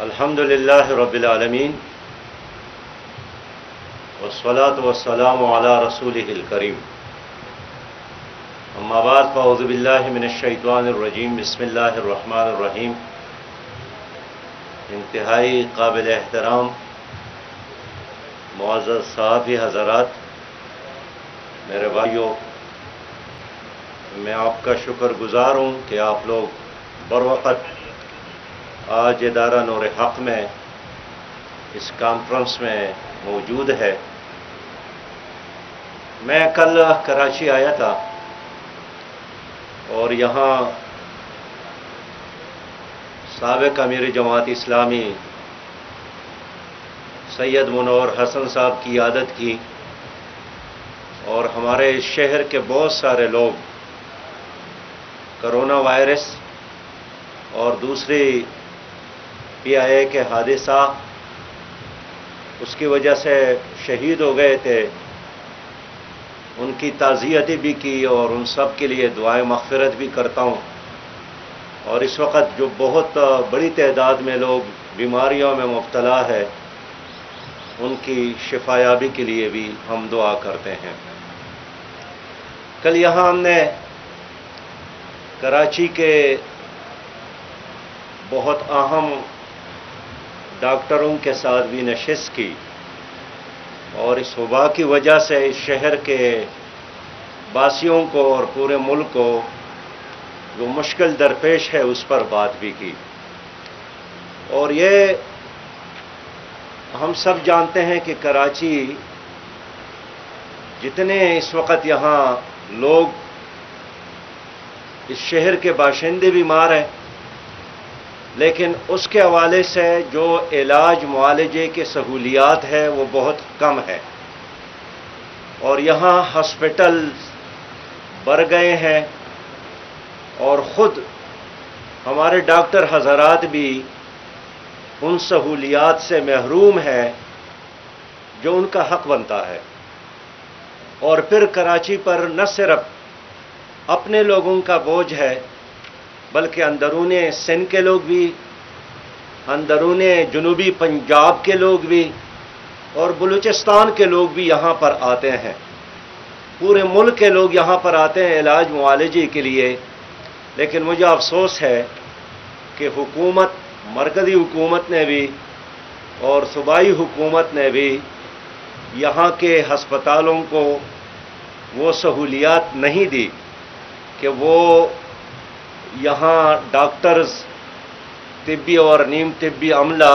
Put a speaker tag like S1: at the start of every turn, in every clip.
S1: الحمدللہ رب العالمین والصلاة والسلام علی رسولہ الکریم اما بعد فاعوذ باللہ من الشیطان الرجیم بسم اللہ الرحمن الرحیم انتہائی قابل احترام معزز صحافی حضرات، میرے بھائیوں، میں آپ کا شکر گزار ہوں کہ آپ لوگ بروقت آج ادارہ نور حق میں اس کانفرنس میں موجود ہے۔ میں کل کراچی آیا تھا اور یہاں سابق امیر جماعت اسلامی سید منور حسن صاحب کی عیادت کی، اور ہمارے اس شہر کے بہت سارے لوگ کرونا وائرس اور دوسری PIA کے حادثہ اس کی وجہ سے شہید ہو گئے تھے، ان کی تعزیت بھی کی اور ان سب کے لیے دعائیں مغفرت بھی کرتا ہوں۔ اور اس وقت جو بہت بڑی تعداد میں لوگ بیماریوں میں مبتلا ہے، ان کی شفایابی کے لیے بھی ہم دعا کرتے ہیں۔ کل یہاں ہم نے کراچی کے بہت اہم ڈاکٹروں کے ساتھ بھی نشست کی، اور اس وبا کی وجہ سے اس شہر کے باسیوں کو اور پورے ملک کو جو مشکل درپیش ہے اس پر بات بھی کی۔ اور یہ ہم سب جانتے ہیں کہ کراچی جتنے اس وقت یہاں لوگ اس شہر کے باشندے بیمار ہیں، لیکن اس کے حوالے سے جو علاج معالجے کے سہولیات ہے وہ بہت کم ہے، اور یہاں ہاسپٹل بڑھ گئے ہیں، اور خود ہمارے ڈاکٹر حضرات بھی ان سہولیات سے محروم ہیں جو ان کا حق بنتا ہے۔ اور پھر کراچی پر نہ صرف اپنے لوگوں کا بوجھ ہے، بلکہ اندرون سندھ کے لوگ بھی، اندرون جنوبی پنجاب کے لوگ بھی، اور بلوچستان کے لوگ بھی یہاں پر آتے ہیں۔ پورے ملک کے لوگ یہاں پر آتے ہیں علاج معالجے کے لیے، لیکن مجھے افسوس ہے کہ حکومت، مرکزی حکومت نے بھی اور صوبائی حکومت نے بھی یہاں کے ہسپتالوں کو وہ سہولیات نہیں دی کہ وہ یہاں ڈاکٹرز، طبی اور نیم طبی عملہ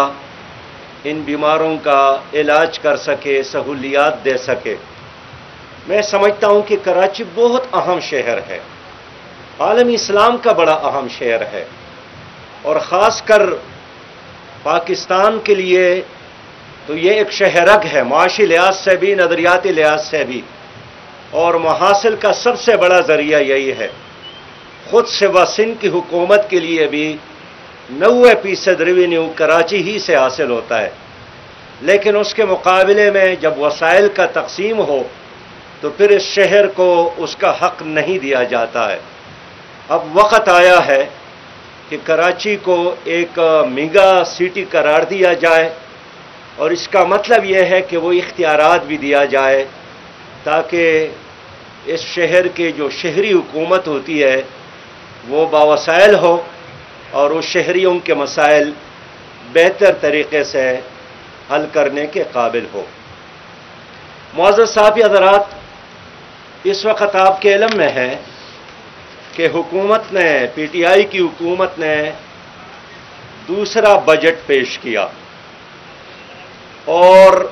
S1: ان بیماروں کا علاج کر سکے، سہولیات دے سکے۔ میں سمجھتا ہوں کہ کراچی بہت اہم شہر ہے، عالم اسلام کا بڑا اہم شہر ہے، اور خاص کر پاکستان کے لیے تو یہ ایک شہرک ہے، معاشی لحاظ سے بھی، نظریاتی لحاظ سے بھی، اور محاصل کا سب سے بڑا ذریعہ یہی ہے۔ خود صوبہ سندھ کی حکومت کے لیے بھی 90% ریونیو کراچی ہی سے حاصل ہوتا ہے، لیکن اس کے مقابلے میں جب وسائل کا تقسیم ہو تو پھر اس شہر کو اس کا حق نہیں دیا جاتا ہے۔ اب وقت آیا ہے کہ کراچی کو ایک میگا سٹی قرار دیا جائے، اور اس کا مطلب یہ ہے کہ وہ اختیارات بھی دیا جائے تاکہ اس شہر کے جو شہری حکومت ہوتی ہے وہ باوسائل ہو، اور اس شہریوں کے مسائل بہتر طریقے سے حل کرنے کے قابل ہو۔ معزز صحافی حضرات، اس وقت آپ کے علم میں ہے کہ حکومت نے، PTI کی حکومت نے دوسرا بجٹ پیش کیا، اور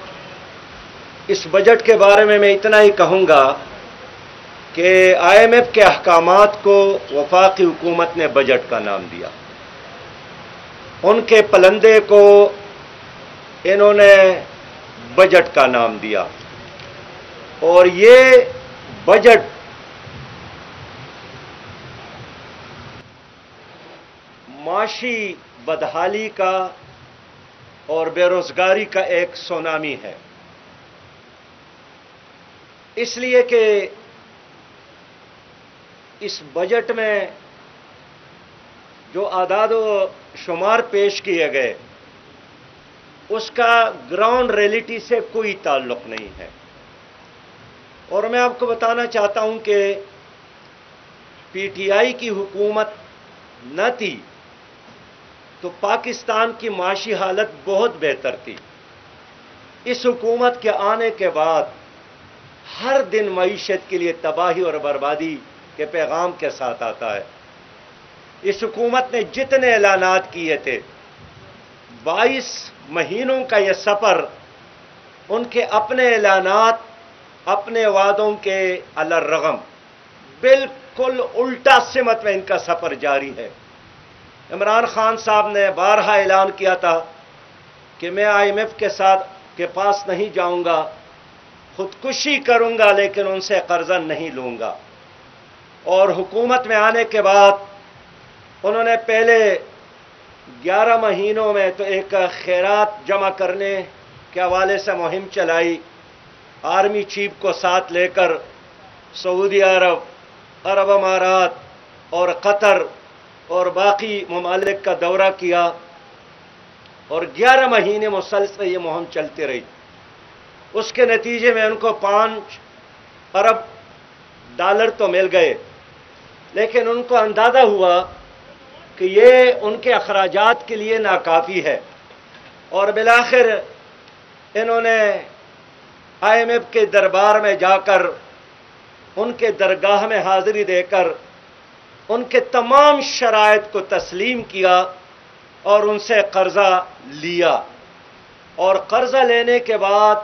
S1: اس بجٹ کے بارے میں اتنا ہی کہوں گا کہ IMF کے احکامات کو وفاقی حکومت نے بجٹ کا نام دیا، ان کے پلندے کو انہوں نے بجٹ کا نام دیا، اور یہ بجٹ معاشی بدحالی کا اور بے روزگاری کا ایک سونامی ہے، اس لیے کہ اس بجٹ میں جو اعداد و شمار پیش کیے گئے اس کا گراؤنڈ ریئلٹی سے کوئی تعلق نہیں ہے۔ اور میں آپ کو بتانا چاہتا ہوں کہ پی ٹی آئی کی حکومت نہ تھی تو پاکستان کی معاشی حالت بہت بہتر تھی۔ اس حکومت کے آنے کے بعد ہر دن معیشت کے لیے تباہی اور بربادی کے پیغام کے ساتھ آتا ہے۔ اس حکومت نے جتنے اعلانات کیے تھے، 22 مہینوں کا یہ سفر، ان کے اپنے اعلانات، اپنے وعدوں کے علی الرغم بالکل الٹا سمت میں ان کا سفر جاری ہے۔ عمران خان صاحب نے بارہا اعلان کیا تھا کہ میں IMF کے پاس نہیں جاؤں گا، خودکشی کروں گا لیکن ان سے قرضہ نہیں لوں گا۔ اور حکومت میں آنے کے بعد انہوں نے پہلے 11 مہینوں میں تو ایک خیرات جمع کرنے کے حوالے سے مہم چلائی، آرمی چیف کو ساتھ لے کر سعودی عرب، عرب امارات اور قطر اور باقی ممالک کا دورہ کیا، اور 11 مہینے مسلسل یہ مہم چلتی رہی۔ اس کے نتیجے میں ان کو 5 ارب ڈالر تو مل گئے، لیکن ان کو اندازہ ہوا کہ یہ ان کے اخراجات کے لیے ناکافی ہے، اور بالآخر انہوں نے IMF کے دربار میں جا کر، ان کے درگاہ میں حاضری دے کر ان کے تمام شرائط کو تسلیم کیا اور ان سے قرضہ لیا۔ اور قرضہ لینے کے بعد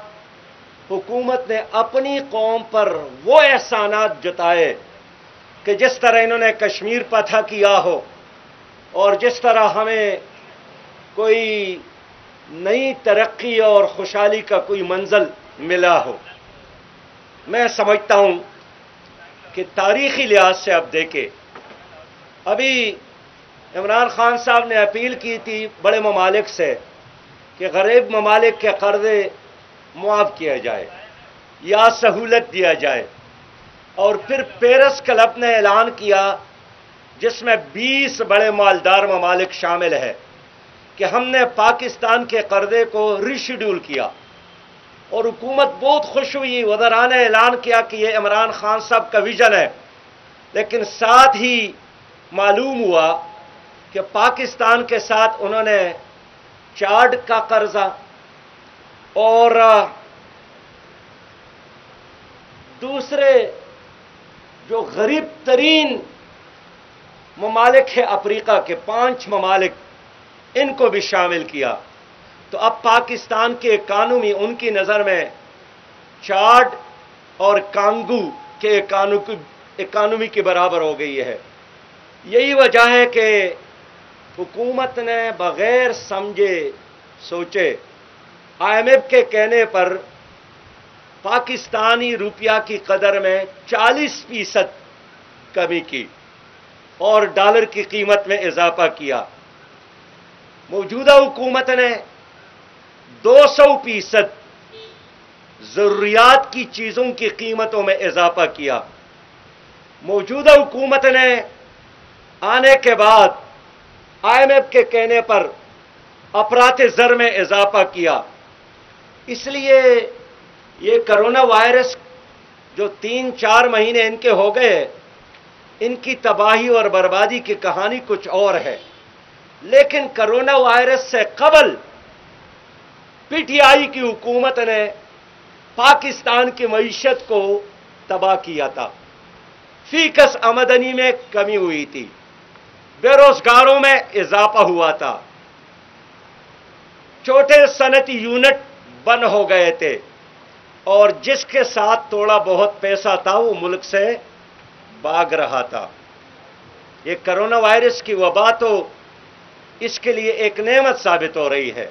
S1: حکومت نے اپنی قوم پر وہ احسانات جتائے کہ جس طرح انہوں نے کشمیر فتح کیا ہو، اور جس طرح ہمیں کوئی نئی ترقی اور خوشحالی کا کوئی منزل ملا ہو۔ میں سمجھتا ہوں کہ تاریخی لحاظ سے اب دیکھیں، ابھی عمران خان صاحب نے اپیل کی تھی بڑے ممالک سے کہ غریب ممالک کے قرضے معاف کیا جائے یا سہولت دیا جائے، اور پھر پیرس کلب نے اعلان کیا جس میں 20 بڑے مالدار ممالک شامل ہیں کہ ہم نے پاکستان کے قرضے کو ریشیڈول کیا، اور حکومت بہت خوش ہوئی۔ وزراء نے اعلان کیا کہ یہ عمران خان صاحب کا ویژن ہے، لیکن ساتھ ہی معلوم ہوا کہ پاکستان کے ساتھ انہوں نے چاڈ کا قرضہ اور دوسرے جو غریب ترین ممالک ہیں افریقہ کے 5 ممالک، ان کو بھی شامل کیا۔ تو اب پاکستان کی اکانومی ان کی نظر میں چاڈ اور کانگو کے اکانومی کے برابر ہو گئی ہے۔ یہی وجہ ہے کہ حکومت نے بغیر سمجھے سوچے IMF کے کہنے پر پاکستانی روپیہ کی قدر میں 40% کمی کی اور ڈالر کی قیمت میں اضافہ کیا۔ موجودہ حکومت نے 200% ضروریات کی چیزوں کی قیمتوں میں اضافہ کیا۔ موجودہ حکومت نے آنے کے بعد IMF کے کہنے پر افراط زر میں اضافہ کیا۔ اس لیے یہ کرونا وائرس جو 3-4 مہینے ان کے ہو گئے، ان کی تباہی اور بربادی کی کہانی کچھ اور ہے، لیکن کرونا وائرس سے قبل PTI کی حکومت نے پاکستان کی معیشت کو تباہ کیا تھا۔ فی کس آمدنی میں کمی ہوئی تھی، بے روزگاروں میں اضافہ ہوا تھا، چھوٹے صنعتی یونٹ بند ہو گئے تھے، اور جس کے ساتھ تھوڑا بہت پیسہ تھا وہ ملک سے بھاگ رہا تھا۔ یہ کرونا وائرس کی وبا تو اس کے لیے ایک نعمت ثابت ہو رہی ہے۔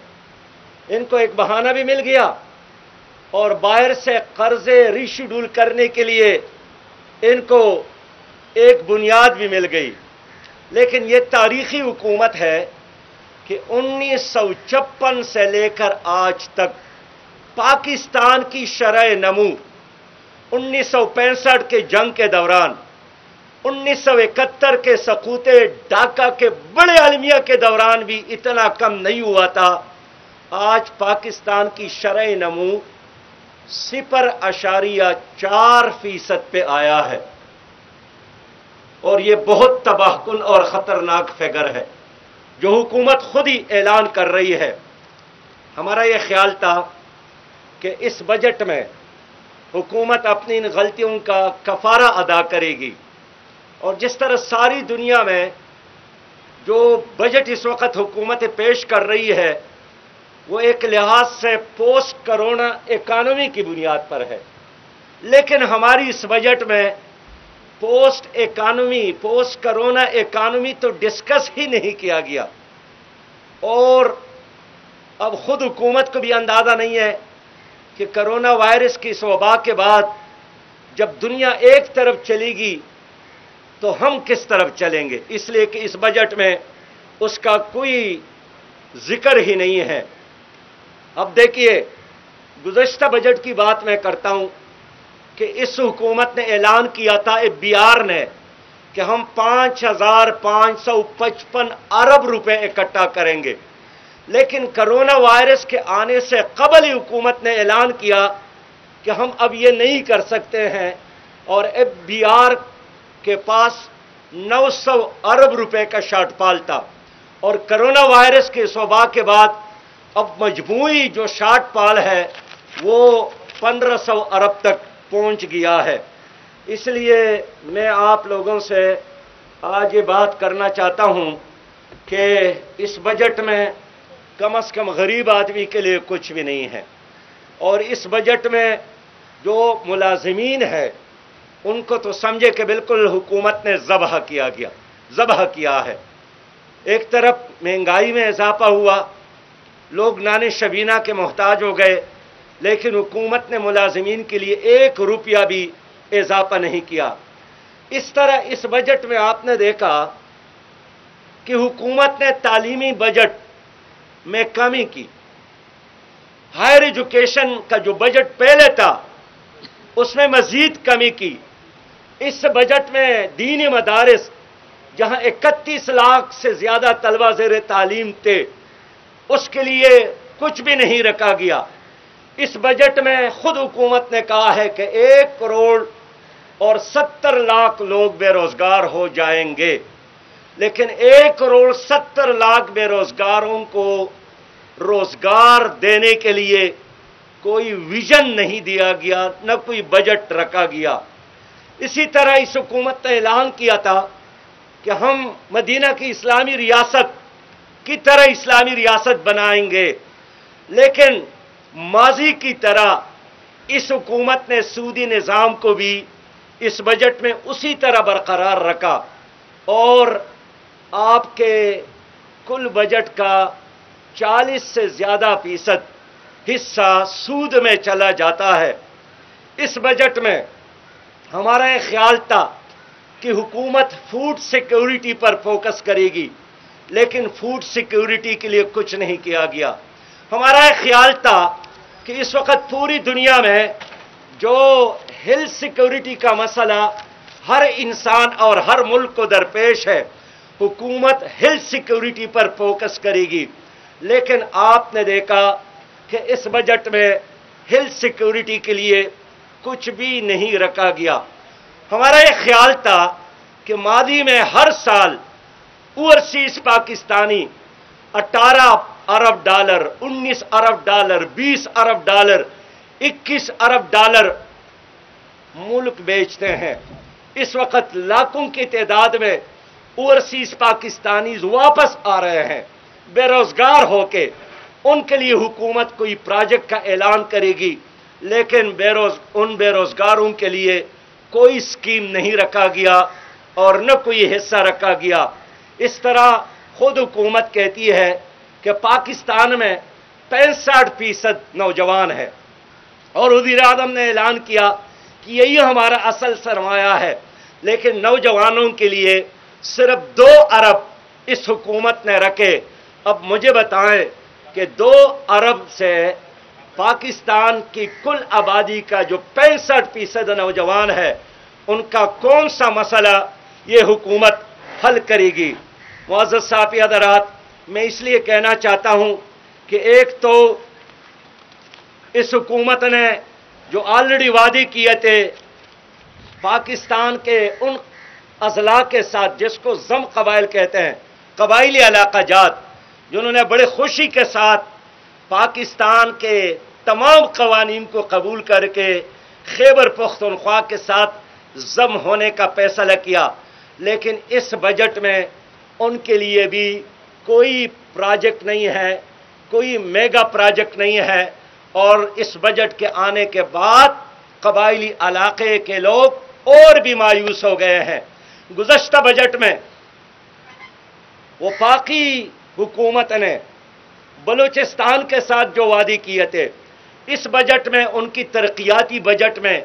S1: ان کو ایک بہانہ بھی مل گیا اور باہر سے قرضے ریشیڈول کرنے کے لیے ان کو ایک بنیاد بھی مل گئی۔ لیکن یہ تاریخی حکومت ہے کہ 1956 سے لے کر آج تک پاکستان کی شرح نمو 1965 کے جنگ کے دوران، 1971 کے سقوط ڈھاکہ کے بڑے المیہ کے دوران بھی اتنا کم نہیں ہوا تھا آج پاکستان کی شرح نمو 0.4% پہ آیا ہے، اور یہ بہت تباہ کن اور خطرناک فگر ہے جو حکومت خود ہی اعلان کر رہی ہے۔ ہمارا یہ خیال تھا کہ اس بجٹ میں حکومت اپنی ان غلطیوں کا کفارہ ادا کرے گی، اور جس طرح ساری دنیا میں جو بجٹ اس وقت حکومت پیش کر رہی ہے وہ ایک لحاظ سے پوسٹ کرونا اکانومی کی بنیاد پر ہے، لیکن ہماری اس بجٹ میں پوسٹ کرونا اکانومی تو ڈسکس ہی نہیں کیا گیا، اور اب خود حکومت کو بھی اندازہ نہیں ہے کہ کرونا وائرس کی اس وبا کے بعد جب دنیا ایک طرف چلے گی تو ہم کس طرف چلیں گے، اس لیے کہ اس بجٹ میں اس کا کوئی ذکر ہی نہیں ہے۔ اب دیکھیے، گزشتہ بجٹ کی بات میں کرتا ہوں کہ اس حکومت نے اعلان کیا تھا BR نے کہ ہم 5,555 ارب روپے اکٹھا کریں گے، لیکن کرونا وائرس کے آنے سے قبل ہی حکومت نے اعلان کیا کہ ہم اب یہ نہیں کر سکتے ہیں، اور BR کے پاس 900 ارب روپے کا شارٹ فال تھا، اور کرونا وائرس کے وبا کے بعد اب مجموعی جو شارٹ فال ہے وہ 1500 ارب تک پہنچ گیا ہے۔ اس لیے میں آپ لوگوں سے آج یہ بات کرنا چاہتا ہوں کہ اس بجٹ میں کم از کم غریب آدمی کے لیے کچھ بھی نہیں ہے، اور اس بجٹ میں جو ملازمین ہیں ان کو تو سمجھے کہ بالکل حکومت نے ذبح کیا ہے۔ ایک طرف مہنگائی میں اضافہ ہوا، لوگ نان شبینہ کے محتاج ہو گئے، لیکن حکومت نے ملازمین کے لیے 1 روپیہ بھی اضافہ نہیں کیا۔ اس طرح اس بجٹ میں آپ نے دیکھا کہ حکومت نے تعلیمی بجٹ میں کمی کی، ہائر ایجوکیشن کا جو بجٹ پہلے تھا اس میں مزید کمی کی۔ اس بجٹ میں دینی مدارس جہاں 31 لاکھ سے زیادہ طلبہ زیر تعلیم تھے اس کے لیے کچھ بھی نہیں رکھا گیا۔ اس بجٹ میں خود حکومت نے کہا ہے کہ 1,70,00,000 لوگ بے روزگار ہو جائیں گے، لیکن 1,70,00,000 بے روزگاروں کو روزگار دینے کے لیے کوئی ویژن نہیں دیا گیا، نہ کوئی بجٹ رکھا گیا۔ اسی طرح اس حکومت نے اعلان کیا تھا کہ ہم مدینہ کی اسلامی ریاست کی طرح اسلامی ریاست بنائیں گے، لیکن ماضی کی طرح اس حکومت نے سودی نظام کو بھی اس بجٹ میں اسی طرح برقرار رکھا، اور آپ کے کل بجٹ کا 40 سے زیادہ فیصد حصہ سود میں چلا جاتا ہے۔ اس بجٹ میں ہمارا یہ خیال تھا کہ حکومت فوڈ سیکیورٹی پر فوکس کرے گی، لیکن فوڈ سیکیورٹی کے لیے کچھ نہیں کیا گیا۔ ہمارا یہ خیال تھا کہ اس وقت پوری دنیا میں جو ہیلتھ سیکیورٹی کا مسئلہ ہر انسان اور ہر ملک کو درپیش ہے، حکومت ہیلتھ سیکیورٹی پر فوکس کرے گی، لیکن آپ نے دیکھا کہ اس بجٹ میں ہیلتھ سیکیورٹی کے لیے کچھ بھی نہیں رکھا گیا۔ ہمارا یہ خیال تھا کہ ماضی میں ہر سال اوورسیز پاکستانی 18 ارب ڈالر، 19 ارب ڈالر، 20 ارب ڈالر، 21 ارب ڈالر ملک بیچتے ہیں۔ اس وقت لاکھوں کی تعداد میں اوورسیز پاکستانیز واپس آ رہے ہیں بے روزگار ہو کے۔ ان کے لیے حکومت کوئی پروجیکٹ کا اعلان کرے گی، لیکن ان بے روزگاروں کے لیے کوئی اسکیم نہیں رکھا گیا اور نہ کوئی حصہ رکھا گیا۔ اس طرح خود حکومت کہتی ہے کہ پاکستان میں 65% نوجوان ہے، اور وزیر اعظم نے اعلان کیا کہ یہی ہمارا اصل سرمایہ ہے، لیکن نوجوانوں کے لیے صرف 2 ارب اس حکومت نے رکھے۔ اب مجھے بتائیں کہ 2 ارب سے پاکستان کی کل آبادی کا جو 65% نوجوان ہے ان کا کون سا مسئلہ یہ حکومت حل کرے گی؟ معزز صاحب حضرات، میں اس لیے کہنا چاہتا ہوں کہ ایک تو اس حکومت نے جو آلریڈی وعدے کیے تھے پاکستان کے ان اضلاع کے ساتھ جس کو ضم قبائل کہتے ہیں، قبائلی علاقہ جات، جنہوں نے بڑے خوشی کے ساتھ پاکستان کے تمام قوانین کو قبول کر کے خیبر پختونخوا کے ساتھ ضم ہونے کا فیصلہ کیا، لیکن اس بجٹ میں ان کے لیے بھی کوئی پروجیکٹ نہیں ہے، کوئی میگا پروجیکٹ نہیں ہے، اور اس بجٹ کے آنے کے بعد قبائلی علاقے کے لوگ اور بھی مایوس ہو گئے ہیں۔ گزشتہ بجٹ میں وفاقی حکومت نے بلوچستان کے ساتھ جو وعدے کیے تھے، اس بجٹ میں ان کی ترقیاتی بجٹ میں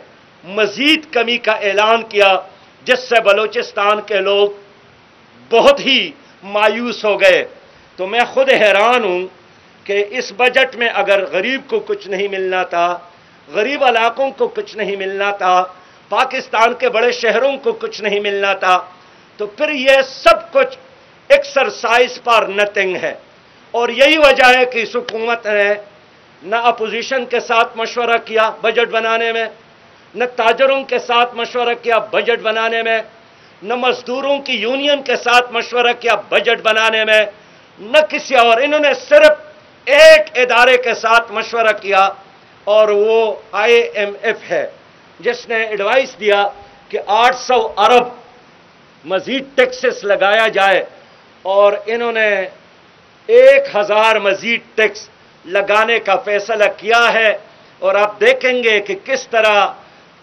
S1: مزید کمی کا اعلان کیا، جس سے بلوچستان کے لوگ بہت ہی مایوس ہو گئے۔ تو میں خود حیران ہوں کہ اس بجٹ میں اگر غریب کو کچھ نہیں ملنا تھا، غریب علاقوں کو کچھ نہیں ملنا تھا، پاکستان کے بڑے شہروں کو کچھ نہیں ملنا تھا، تو پھر یہ سب کچھ ایکسرسائز فار نتھنگ ہے۔ اور یہی وجہ ہے کہ اس حکومت نے نہ اپوزیشن کے ساتھ مشورہ کیا بجٹ بنانے میں، نہ تاجروں کے ساتھ مشورہ کیا بجٹ بنانے میں، نہ مزدوروں کی یونین کے ساتھ مشورہ کیا بجٹ بنانے میں، نہ کسی اور۔ انہوں نے صرف ایک ادارے کے ساتھ مشورہ کیا، اور وہ IMF ہے، جس نے ایڈوائس دیا کہ 800 ارب مزید ٹیکسز لگایا جائے، اور انہوں نے 1000 مزید ٹیکس لگانے کا فیصلہ کیا ہے۔ اور آپ دیکھیں گے کہ کس طرح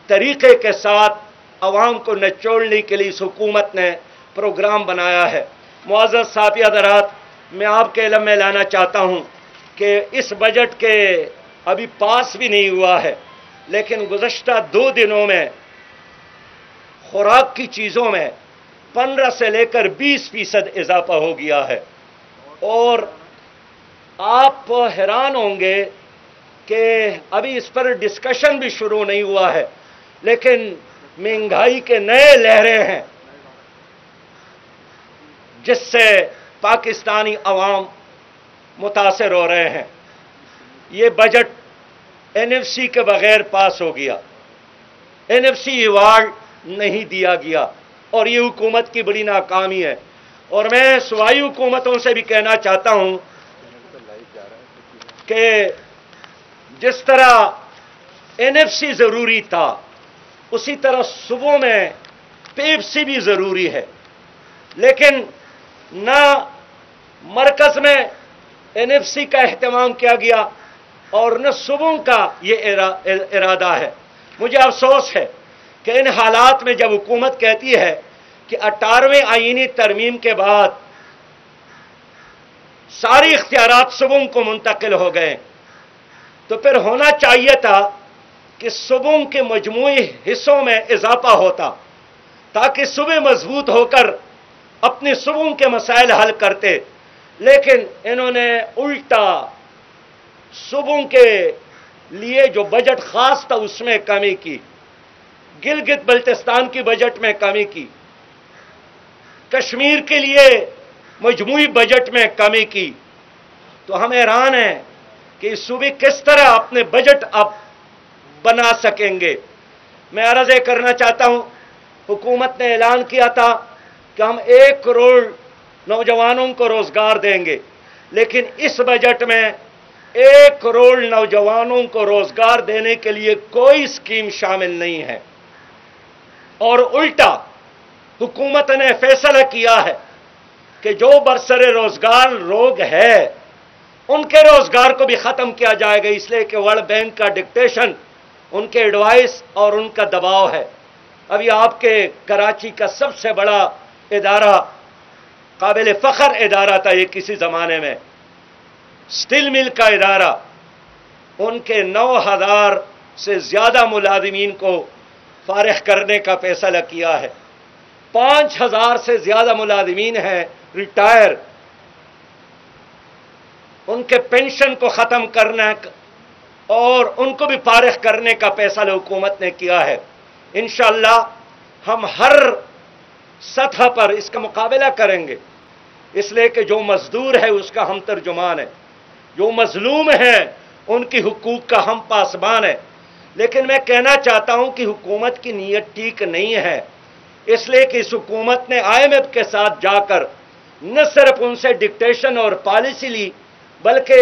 S1: طریقے کے ساتھ عوام کو نچوڑنے کے لیے اس حکومت نے پروگرام بنایا ہے۔ معزز صحافی حضرات، میں آپ کے علم میں لانا چاہتا ہوں کہ اس بجٹ کے ابھی پاس بھی نہیں ہوا ہے، لیکن گزشتہ 2 دنوں میں خوراک کی چیزوں میں 15 سے لے کر 20% اضافہ ہو گیا ہے، اور آپ حیران ہوں گے کہ ابھی اس پر ڈسکشن بھی شروع نہیں ہوا ہے، لیکن مہنگائی کے نئے لہریں ہیں جس سے پاکستانی عوام متاثر ہو رہے ہیں۔ یہ بجٹ NFC کے بغیر پاس ہو گیا، NFC ایوارڈ نہیں دیا گیا، اور یہ حکومت کی بڑی ناکامی ہے۔ اور میں صوبائی حکومتوں سے بھی کہنا چاہتا ہوں کہ جس طرح NFC ضروری تھا، اسی طرح صوبوں میں پیپسی بھی ضروری ہے، لیکن نہ مرکز میں NFC کا اہتمام کیا گیا اور نہ صوبوں کا یہ ارادہ ہے۔ مجھے افسوس ہے کہ ان حالات میں جب حکومت کہتی ہے کہ 18ویں آئینی ترمیم کے بعد ساری اختیارات صوبوں کو منتقل ہو گئے، تو پھر ہونا چاہیے تھا کہ صوبوں کے مجموعی حصوں میں اضافہ ہوتا، تاکہ صوبے مضبوط ہو کر اپنے صوبوں کے مسائل حل کرتے، لیکن انہوں نے الٹا صوبوں کے لیے جو بجٹ خاص تھا اس میں کمی کی، گلگت بلتستان کی بجٹ میں کمی کی، کشمیر کے لیے مجموعی بجٹ میں کمی کی۔ تو ہم حیران ہیں کہ صوبے کس طرح اپنے بجٹ اب بنا سکیں گے۔ میں عرض کرنا چاہتا ہوں، حکومت نے اعلان کیا تھا کہ ہم 1 کروڑ نوجوانوں کو روزگار دیں گے، لیکن اس بجٹ میں 1 کروڑ نوجوانوں کو روزگار دینے کے لیے کوئی اسکیم شامل نہیں ہے، اور الٹا حکومت نے فیصلہ کیا ہے کہ جو برسر روزگار لوگ ہیں ان کے روزگار کو بھی ختم کیا جائے گا، اس لیے کہ ورلڈ بینک کا ڈکٹیشن، ان کے ایڈوائس اور ان کا دباؤ ہے۔ ابھی آپ کے کراچی کا سب سے بڑا ادارہ، قابل فخر ادارہ تھا یہ کسی زمانے میں، سٹیل مل کا ادارہ، ان کے 9000 سے زیادہ ملازمین کو فارغ کرنے کا فیصلہ کیا ہے۔ 5000 سے زیادہ ملازمین ہیں ریٹائر، ان کے پینشن کو ختم کرنا اور ان کو بھی فارغ کرنے کا فیصلہ حکومت نے کیا ہے۔ انشاءاللہ ہم ہر سطح پر اس کا مقابلہ کریں گے، اس لیے کہ جو مزدور ہے اس کا ہم ترجمان ہے، جو مظلوم ہیں ان کی حقوق کا ہم پاسبان ہے، لیکن میں کہنا چاہتا ہوں کہ حکومت کی نیت ٹھیک نہیں ہے، اس لیے کہ اس حکومت نے IMF کے ساتھ جا کر نہ صرف ان سے ڈکٹیشن اور پالیسی لی، بلکہ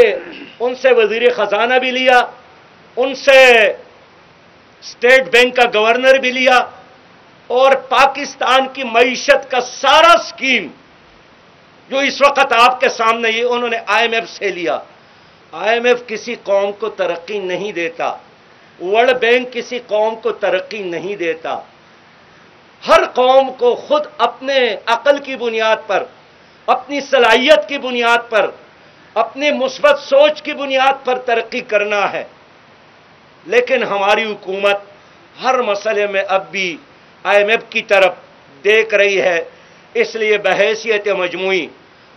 S1: ان سے وزیر خزانہ بھی لیا، ان سے اسٹیٹ بینک کا گورنر بھی لیا، اور پاکستان کی معیشت کا سارا سکیم جو اس وقت آپ کے سامنے یہ انہوں نے IMF سے لیا۔ IMF کسی قوم کو ترقی نہیں دیتا، ورلڈ بینک کسی قوم کو ترقی نہیں دیتا، ہر قوم کو خود اپنے عقل کی بنیاد پر، اپنی صلاحیت کی بنیاد پر، اپنی مثبت سوچ کی بنیاد پر ترقی کرنا ہے، لیکن ہماری حکومت ہر مسئلے میں اب بھی IMF کی طرف دیکھ رہی ہے۔ اس لیے بحیثیت مجموعی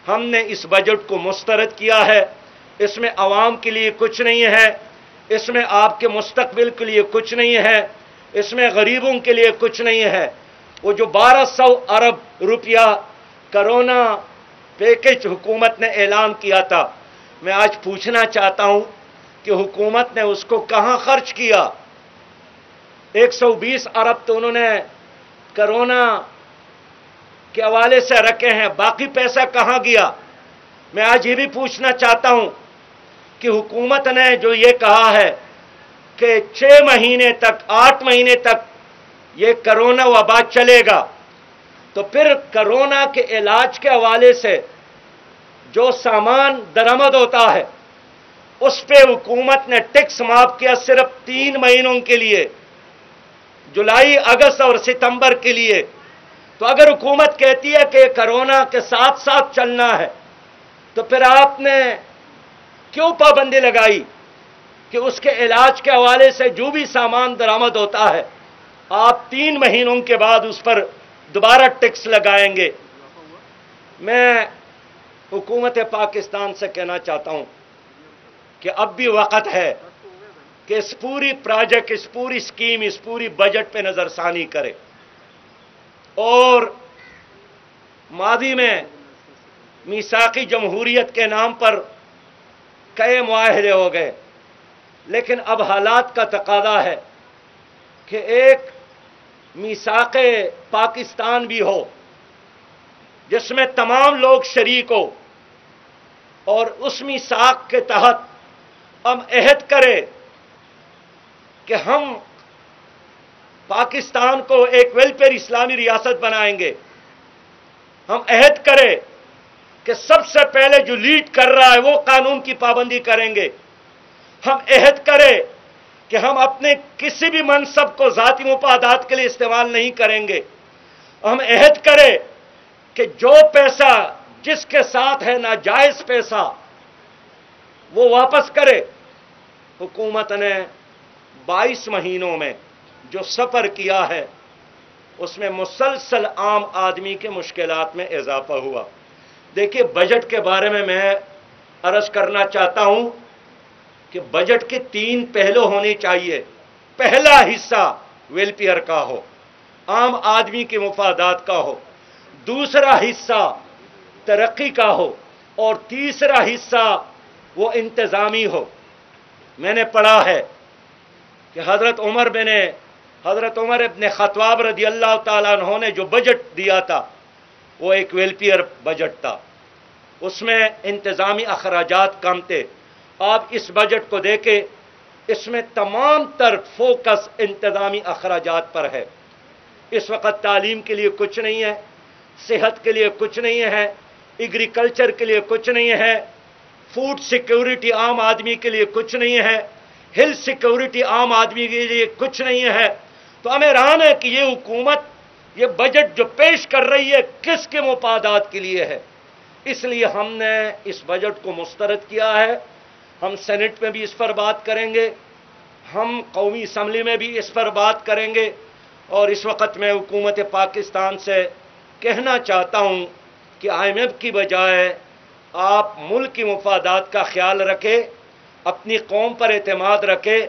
S1: ہم نے اس بجٹ کو مسترد کیا ہے۔ اس میں عوام کے لیے کچھ نہیں ہے، اس میں آپ کے مستقبل کے لیے کچھ نہیں ہے، اس میں غریبوں کے لیے کچھ نہیں ہے۔ وہ جو 1200 ارب روپیہ کرونا پیکج حکومت نے اعلان کیا تھا، میں آج پوچھنا چاہتا ہوں کہ حکومت نے اس کو کہاں خرچ کیا؟ 120 ارب تو انہوں نے کرونا کے حوالے سے رکھے ہیں، باقی پیسہ کہاں گیا؟ میں آج یہ بھی پوچھنا چاہتا ہوں کہ حکومت نے جو یہ کہا ہے کہ 6 مہینے تک 8 مہینے تک یہ کرونا وبا چلے گا، تو پھر کرونا کے علاج کے حوالے سے جو سامان درآمد ہوتا ہے اس پہ حکومت نے ٹیکس معاف کیا صرف 3 مہینوں کے لیے، جولائی، اگست اور ستمبر کے لیے۔ تو اگر حکومت کہتی ہے کہ کرونا کے ساتھ ساتھ چلنا ہے، تو پھر آپ نے کیوں پابندی لگائی کہ اس کے علاج کے حوالے سے جو بھی سامان درآمد ہوتا ہے آپ 3 مہینوں کے بعد اس پر دوبارہ ٹیکس لگائیں گے؟ میں حکومت پاکستان سے کہنا چاہتا ہوں کہ اب بھی وقت ہے کہ اس پوری پروجیکٹ، اس پوری سکیم، اس پوری بجٹ پہ نظر ثانی کرے۔ اور ماضی میں میثاقی جمہوریت کے نام پر کئی معاہدے ہو گئے، لیکن اب حالات کا تقاضا ہے کہ ایک میثاق پاکستان بھی ہو جس میں تمام لوگ شریک ہو، اور اس میثاق کے تحت ہم عہد کریں کہ ہم پاکستان کو ایک ویلفیئر اسلامی ریاست بنائیں گے۔ ہم عہد کریں کہ سب سے پہلے جو لیڈ کر رہا ہے وہ قانون کی پابندی کریں گے۔ ہم عہد کریں کہ ہم اپنے کسی بھی منصب کو ذاتی مفادات کے لیے استعمال نہیں کریں گے۔ ہم عہد کریں کہ جو پیسہ جس کے ساتھ ہے ناجائز پیسہ وہ واپس کرے۔ حکومت نے 22 مہینوں میں جو سفر کیا ہے اس میں مسلسل عام آدمی کے مشکلات میں اضافہ ہوا۔ دیکھیے، بجٹ کے بارے میں عرض کرنا چاہتا ہوں کہ بجٹ کے 3 پہلو ہونے چاہیے۔ پہلا حصہ ویلفیئر کا ہو، عام آدمی کے مفادات کا ہو، دوسرا حصہ ترقی کا ہو، اور تیسرا حصہ وہ انتظامی ہو۔ میں نے پڑھا ہے کہ حضرت عمر ابن خطاب رضی اللہ تعالیٰ عنہ نے جو بجٹ دیا تھا وہ ایک ویلفیئر بجٹ تھا، اس میں انتظامی اخراجات کم تھے۔ آپ اس بجٹ کو دیکھیں، اس میں تمام تر فوکس انتظامی اخراجات پر ہے۔ اس وقت تعلیم کے لیے کچھ نہیں ہے، صحت کے لیے کچھ نہیں ہے، ایگریکلچر کے لیے کچھ نہیں ہے، فوڈ سیکیورٹی عام آدمی کے لیے کچھ نہیں ہے، ہیلتھ سیکیورٹی عام آدمی کے لیے کچھ نہیں ہے۔ تو ہمیں حیران ہے کہ یہ حکومت یہ بجٹ جو پیش کر رہی ہے کس کے مفادات کے لیے ہے۔ اس لیے ہم نے اس بجٹ کو مسترد کیا ہے۔ ہم سینٹ میں بھی اس پر بات کریں گے، ہم قومی اسمبلی میں بھی اس پر بات کریں گے، اور اس وقت میں حکومت پاکستان سے کہنا چاہتا ہوں کہ IMF کی بجائے آپ ملک کی مفادات کا خیال رکھیں، اپنی قوم پر اعتماد رکھیں۔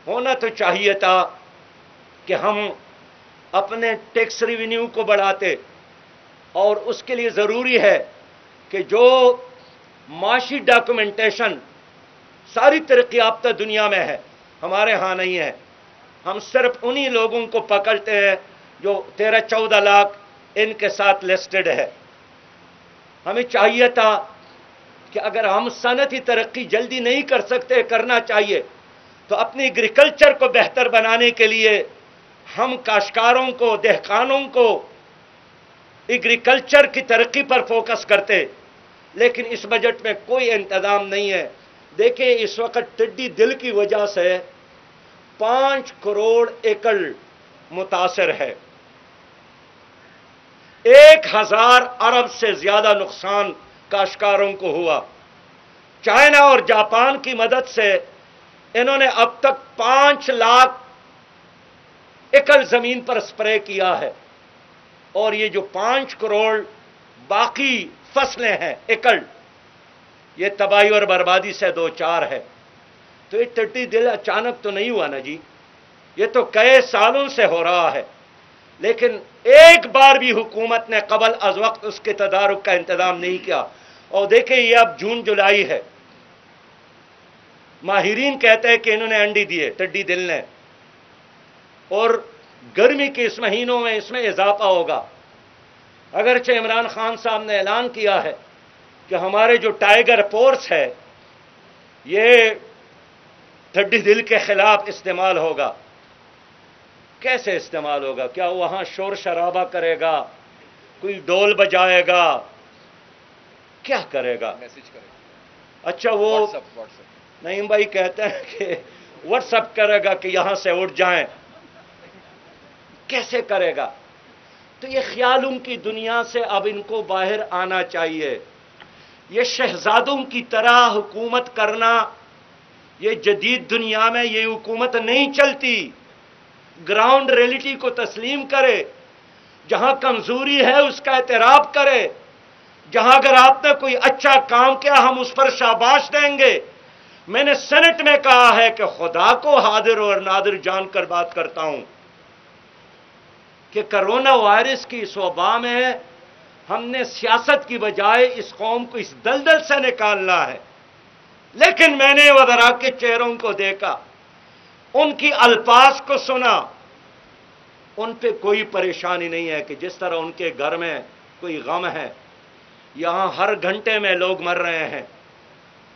S1: ہونا تو چاہیے تھا کہ ہم اپنے ٹیکس ریونیو کو بڑھاتے، اور اس کے لیے ضروری ہے کہ جو معاشی ڈاکومنٹیشن ساری ترقی یافتہ دنیا میں ہے، ہمارے ہاں نہیں ہے۔ ہم صرف انہی لوگوں کو پکڑتے ہیں جو 13-14 لاکھ ان کے ساتھ لسٹڈ ہے۔ ہمیں چاہیے تھا کہ اگر ہم صنعتی ترقی جلدی نہیں کر سکتے، کرنا چاہیے تو اپنی ایگریکلچر کو بہتر بنانے کے لیے ہم کاشتکاروں کو، دہقانوں کو ایگریکلچر کی ترقی پر فوکس کرتے، لیکن اس بجٹ میں کوئی انتظام نہیں ہے۔ دیکھیں اس وقت ٹڈی دل کی وجہ سے 5 کروڑ ایکڑ متاثر ہے، 1000 ارب سے زیادہ نقصان کاشتکاروں کو ہوا۔ چائنا اور جاپان کی مدد سے انہوں نے اب تک 5 لاکھ ایکڑ زمین پر سپرے کیا ہے، اور یہ جو 5 کروڑ باقی فصلیں ہیں ایکڑ، یہ تباہی اور بربادی سے دوچار ہے۔ تو یہ ٹڈی دل اچانک تو نہیں ہوا نا جی، یہ تو کئی سالوں سے ہو رہا ہے، لیکن ایک بار بھی حکومت نے قبل از وقت اس کے تدارک کا انتظام نہیں کیا۔ اور دیکھیں یہ اب جون جولائی ہے، ماہرین کہتے ہیں کہ انہوں نے انڈے دیے ٹڈی دل نے، اور گرمی کے اس مہینوں میں اس میں اضافہ ہوگا۔ اگرچہ عمران خان صاحب نے اعلان کیا ہے کہ ہمارے جو ٹائیگر فورس ہے یہ ٹڈی دل کے خلاف استعمال ہوگا۔ کیسے استعمال ہوگا؟ کیا وہاں شور شرابہ کرے گا، کوئی ڈول بجائے گا، کیا کرے گا؟
S2: میسج کرے
S1: اچھا وہ
S2: واٹس ایپ
S1: نعیم بھائی کہتے ہیں کہ واٹس ایپ کرے گا کہ یہاں سے اٹھ جائیں، کیسے کرے گا؟ تو یہ خیالوں کی دنیا سے اب ان کو باہر آنا چاہیے۔ یہ شہزادوں کی طرح حکومت کرنا، یہ جدید دنیا میں یہ حکومت نہیں چلتی۔ گراؤنڈ ریئلٹی کو تسلیم کرے، جہاں کمزوری ہے اس کا اعتراف کرے، جہاں اگر آپ نے کوئی اچھا کام کیا ہم اس پر شاباش دیں گے۔ میں نے سینٹ میں کہا ہے کہ خدا کو حاضر اور نادر جان کر بات کرتا ہوں کہ کرونا وائرس کی اس وبا میں ہم نے سیاست کی بجائے اس قوم کو اس دلدل سے نکالنا ہے، لیکن میں نے وزراء کے چہروں کو دیکھا، ان کی الفاظ کو سنا، ان پہ کوئی پریشانی نہیں ہے کہ جس طرح ان کے گھر میں کوئی غم ہے۔ یہاں ہر گھنٹے میں لوگ مر رہے ہیں،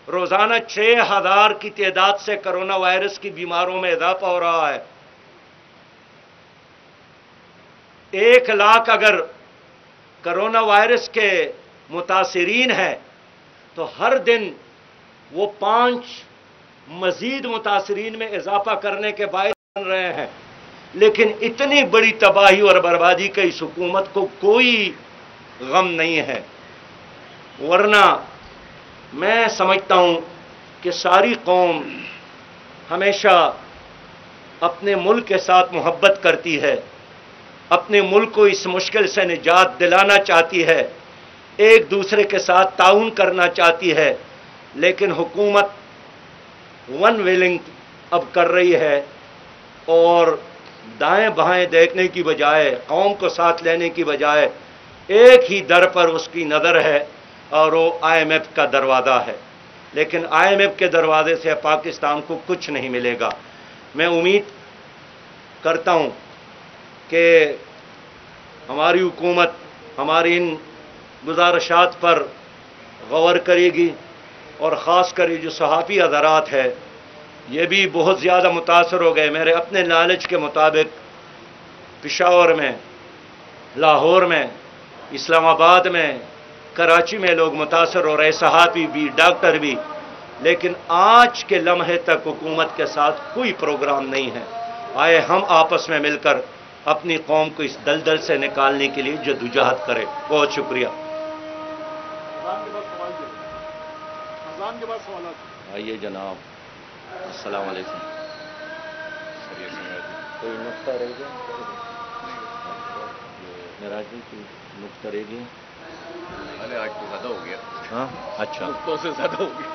S1: روزانہ 6000 کی تعداد سے کرونا وائرس کی بیماروں میں اضافہ ہو رہا ہے۔ 1 لاکھ اگر کرونا وائرس کے متاثرین ہیں تو ہر دن وہ 5 مزید متاثرین میں اضافہ کرنے کے باعث بن رہے ہیں، لیکن اتنی بڑی تباہی اور بربادی کا اس حکومت کو کوئی غم نہیں ہے۔ ورنہ میں سمجھتا ہوں کہ ساری قوم ہمیشہ اپنے ملک کے ساتھ محبت کرتی ہے، اپنے ملک کو اس مشکل سے نجات دلانا چاہتی ہے، ایک دوسرے کے ساتھ تعاون کرنا چاہتی ہے، لیکن حکومت ون ویلنگ اب کر رہی ہے، اور دائیں بائیں دیکھنے کی بجائے، قوم کو ساتھ لینے کی بجائے ایک ہی در پر اس کی نظر ہے، اور وہ IMF کا دروازہ ہے۔ لیکن IMF کے دروازے سے پاکستان کو کچھ نہیں ملے گا۔ میں امید کرتا ہوں کہ ہماری حکومت ہماری ان گزارشات پر غور کرے گی، اور خاص کر یہ جو صحافی حضرات ہے یہ بھی بہت زیادہ متاثر ہو گئے۔ میرے اپنے نالج کے مطابق پشاور میں، لاہور میں، اسلام آباد میں، کراچی میں لوگ متاثر ہو رہے، صحافی بھی، ڈاکٹر بھی، لیکن آج کے لمحے تک حکومت کے ساتھ کوئی پروگرام نہیں ہے۔ آئے ہم آپس میں مل کر اپنی قوم کو اس دلدل سے نکالنے کے لیے جدوجہد کریں۔ بہت شکریہ۔
S3: اذان کے بعد سوالات۔
S1: آئیے جناب، السلام علیکم۔ کوئی نقطہ رہ گیا؟ میرا جی کوئی نقطہ رہ گیا؟
S2: ارے آج تو زیادہ ہو گیا،
S1: ہاں اچھا،
S2: نقطوں سے زیادہ ہو گیا۔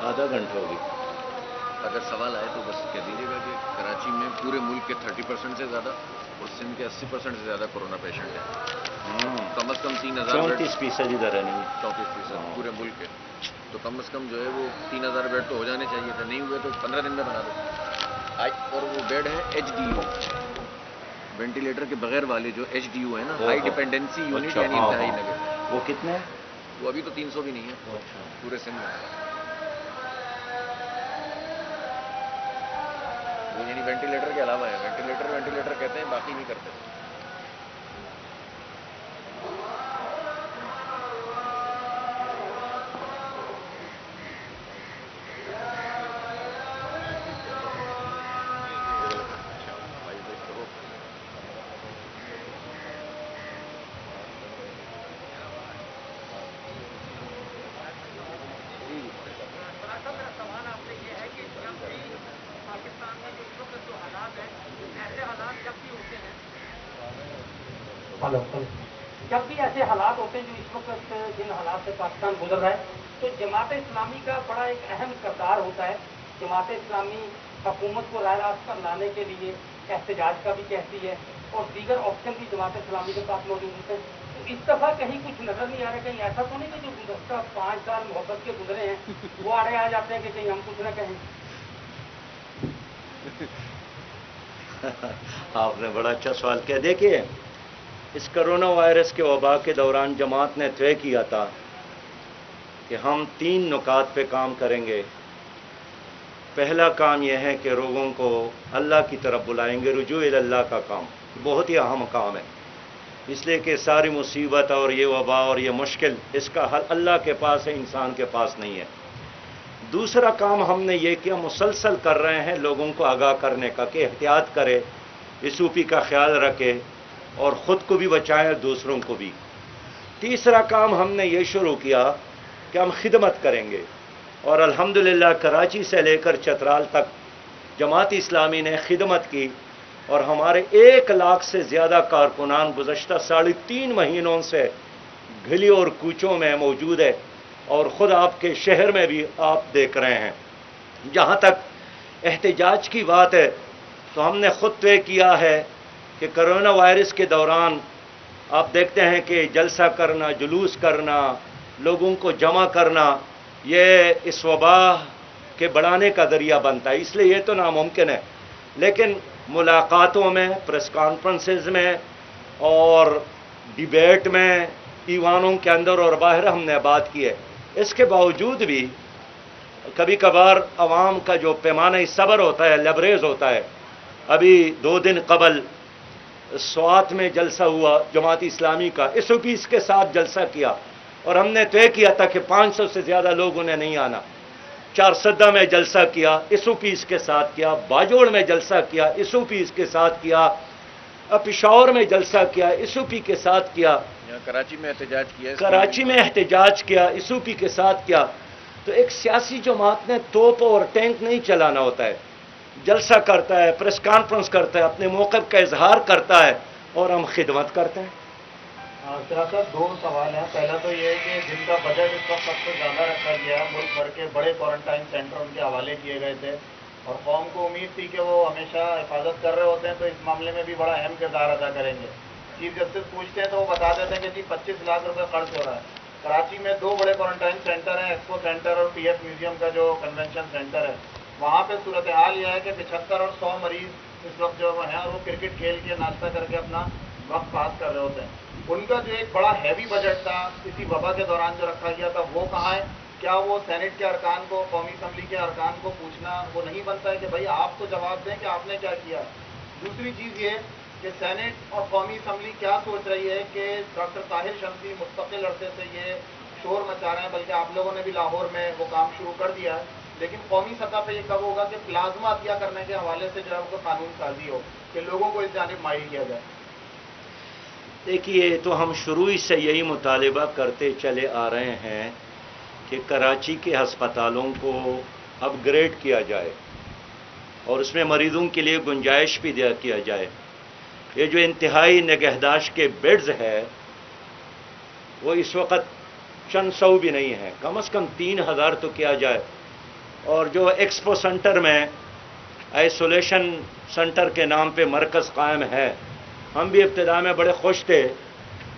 S1: آدھا گھنٹہ ہو گیا۔
S2: اگر سوال آئے تو بس کہہ دیجیے گا کہ کراچی میں پورے ملک کے 30% سے زیادہ اور سندھ کے 80% سے زیادہ کورونا پیشنٹ ہیں. کم از کم 3000 بیڈ.
S1: 34% ادھر ہے نہیں.
S2: 34% پورے ملک کے. تو کم از کم جو ہے وہ 3000 بیڈ تو ہو جانے چاہیے تھے. نہیں ہوئے تو 15 دن میں بنا دو. اور وہ بیڈ ہے HDU, وینٹیلیٹر کے بغیر والے جو HDU ہے نا, ہائی ڈیپینڈنسی یونٹ, یعنی انتہائی نگر.
S1: وہ کتنے ہیں؟
S2: وہ ابھی تو 300 بھی نہیں ہے پورے سندھ میں. وہ یعنی وینٹیلیٹر کے علاوہ ہے. وینٹیلیٹر کہتے ہیں, باقی نہیں کرتے.
S4: جب بھی ایسے حالات ہوتے ہیں جو اس وقت جن حالات سے پاکستان گزر رہا ہے, تو جماعت اسلامی کا بڑا ایک اہم کردار ہوتا ہے. جماعت اسلامی حکومت کو رائے راست پر لانے کے لیے احتجاج کا بھی کہتی ہے, اور دیگر آپشن بھی جماعت اسلامی کے پاس موجود ہوتے ہیں. تو اس دفعہ کہیں کچھ نظر نہیں آ رہا. کہیں ایسا تو نہیں کہ جو گزشتہ 5 سال محبت کے گزرے ہیں وہ آڑے آ جاتے ہیں کہ کہیں ہم کچھ نہ کہیں.
S1: آپ نے بڑا اچھا سوال کیا. دیکھیے, اس کرونا وائرس کے وبا کے دوران جماعت نے طے کیا تھا کہ ہم 3 نکات پہ کام کریں گے. پہلا کام یہ ہے کہ لوگوں کو اللہ کی طرف بلائیں گے. رجوع اللہ کا کام بہت ہی اہم کام ہے, اس لیے کہ ساری مصیبت اور یہ وبا اور یہ مشکل, اس کا حل اللہ کے پاس ہے, انسان کے پاس نہیں ہے. دوسرا کام ہم نے یہ کیا, مسلسل کر رہے ہیں لوگوں کو آگاہ کرنے کا کہ احتیاط کرے, SOP کا خیال رکھے, اور خود کو بھی بچائیں, دوسروں کو بھی. تیسرا کام ہم نے یہ شروع کیا کہ ہم خدمت کریں گے, اور الحمدللہ کراچی سے لے کر چترال تک جماعت اسلامی نے خدمت کی, اور ہمارے 1 لاکھ سے زیادہ کارکنان گزشتہ 3.5 مہینوں سے گلی اور کوچوں میں موجود ہے, اور خود آپ کے شہر میں بھی آپ دیکھ رہے ہیں. جہاں تک احتجاج کی بات ہے, تو ہم نے خود طے کیا ہے کہ کرونا وائرس کے دوران آپ دیکھتے ہیں کہ جلسہ کرنا, جلوس کرنا, لوگوں کو جمع کرنا, یہ اس وبا کے بڑھانے کا ذریعہ بنتا ہے. اس لیے یہ تو ناممکن ہے, لیکن ملاقاتوں میں, پریس کانفرنسز میں اور ڈیبیٹ میں, ایوانوں کے اندر اور باہر ہم نے بات کی ہے. اس کے باوجود بھی کبھی کبھار عوام کا جو پیمانہ صبر ہوتا ہے لبریز ہوتا ہے. ابھی 2 دن قبل سوات میں جلسہ ہوا جماعت اسلامی کا, SOPs کے ساتھ جلسہ کیا, اور ہم نے طے کیا تھا کہ 500 سے زیادہ لوگوں نے نہیں آنا. چارسدہ میں جلسہ کیا, SOPs کے ساتھ کیا. باجوڑ میں جلسہ کیا, SOPs کے ساتھ کیا. پشاور میں جلسہ کیا, SOP کے ساتھ کیا.
S2: کراچی میں احتجاج کیا,
S1: کراچی میں احتجاج کیا, SOP کے ساتھ کیا. تو ایک سیاسی جماعت نے توپ اور ٹینک نہیں چلانا ہوتا ہے, جلسہ کرتا ہے, پریس کانفرنس کرتا ہے, اپنے موقف کا اظہار کرتا ہے, اور ہم خدمت کرتے ہیں.
S5: صاحب 2 سوال ہیں. پہلا تو یہ ہے کہ جن کا بجٹ اس وقت سب سے زیادہ رکھا گیا ہے, ملک بھر کے بڑے کوارنٹائن سینٹر ان کے حوالے کیے گئے تھے, اور قوم کو امید تھی کہ وہ ہمیشہ حفاظت کر رہے ہوتے ہیں, تو اس معاملے میں بھی بڑا اہم کردار ادا کریں گے. چیف جسٹس پوچھتے ہیں تو وہ بتا دیتے ہیں کہ جی 25 لاکھ روپے خرچ ہو رہا ہے. کراچی میں 2 بڑے کوارنٹائن سینٹر ہیں, ایکسپو سینٹر اور PF میوزیم کا جو کنونشن سینٹر ہے. وہاں پہ صورتحال یہ ہے کہ 75 اور 100 مریض اس وقت جو ہیں, اور وہ کرکٹ کھیل کے ناشتہ کر کے اپنا وقت پاس کر رہے ہوتے ہیں. ان کا جو ایک بڑا ہیوی بجٹ تھا اسی وبا کے دوران جو رکھا گیا تھا, وہ کہاں ہے؟ کیا وہ سینٹ کے ارکان کو, قومی اسمبلی کے ارکان کو پوچھنا وہ نہیں بنتا ہے کہ بھائی آپ تو جواب دیں کہ آپ نے کیا کیا؟ دوسری چیز یہ کہ سینٹ اور قومی اسمبلی کیا سوچ رہی ہے کہ ڈاکٹر طاہر شمسی مستقل عرصے سے یہ شور مچا رہے ہیں, بلکہ آپ لوگوں نے بھی لاہور میں وہ کام شروع کر دیا ہے, لیکن قومی سطح پہ یہ کب ہوگا کہ پلازما عطیہ کرنے کے حوالے سے جو ہے وہ قانون سازی ہو کہ لوگوں کو اس جانب مائل کیا جائے؟
S1: دیکھیے, تو ہم شروع سے یہی مطالبہ کرتے چلے آ رہے ہیں کہ کراچی کے ہسپتالوں کو اپ گریڈ کیا جائے, اور اس میں مریضوں کے لیے گنجائش بھی دیا کیا جائے. یہ جو انتہائی نگہداشت کے بیڈز ہے وہ اس وقت چند سو بھی نہیں ہیں, کم از کم 3000 تو کیا جائے. اور جو ایکسپو سینٹر میں آئسولیشن سینٹر کے نام پہ مرکز قائم ہے، ہم بھی ابتدا میں بڑے خوش تھے،